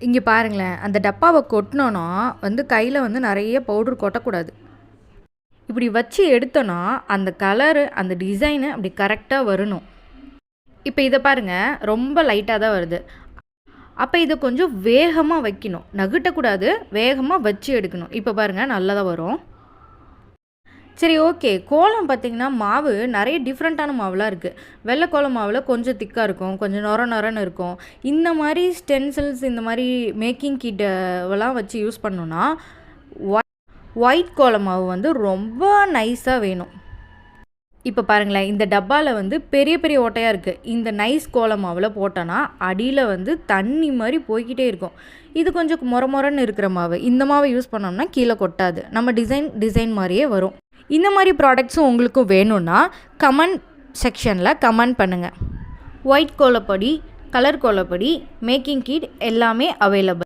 இங்கே பாருங்களேன், அந்த டப்பாவை கொட்டினோன்னா வந்து கையில் வந்து நிறைய பவுடர் கொட்டக்கூடாது. இப்படி வச்சு எடுத்தோன்னா அந்த கலரு அந்த டிசைனு அப்படி கரெக்டாக வரணும். இப்போ இதை பாருங்கள், ரொம்ப லைட்டாக தான் வருது. அப்போ இதை கொஞ்சம் வேகமாக வைக்கணும், நகட்டக்கூடாது, வேகமாக வச்சு எடுக்கணும். இப்போ பாருங்கள், நல்லா தான் வரும். சரி, ஓகே. கோலம் பார்த்திங்கன்னா மாவு நிறைய டிஃப்ரெண்ட்டான மாவுலாம் இருக்குது. வெள்ளை கோலம் மாவில் கொஞ்சம் திக்காக இருக்கும், கொஞ்சம் நொரன்னு இருக்கும். இந்த மாதிரி ஸ்டென்சில்ஸ், இந்த மாதிரி மேக்கிங் கிட்டெல்லாம் வச்சு யூஸ் பண்ணோன்னா ஒயிட் கோலம் மாவு வந்து ரொம்ப நைஸாக வேணும். இப்போ பாருங்களேன், இந்த டப்பாவில் வந்து பெரிய பெரிய ஓட்டையாக இருக்குது. இந்த நைஸ் கோலம் மாவில் போட்டோன்னா அடியில் வந்து தண்ணி மாதிரி போய்கிட்டே இருக்கும். இது கொஞ்சம் மொரன்னு இருக்கிற மாவு. இந்த மாவை யூஸ் பண்ணோம்னா கீழே கொட்டாது, நம்ம டிசைன் மாதிரியே வரும். இந்த மாதிரி ப்ராடக்ட்ஸும் உங்களுக்கும் வேணும்னா கமெண்ட் செக்ஷனில் கமெண்ட் பண்ணுங்கள். ஒயிட் கோலப்பொடி, கலர் கோலப்பொடி, மேக்கிங் கிட் எல்லாமே அவைலபிள்.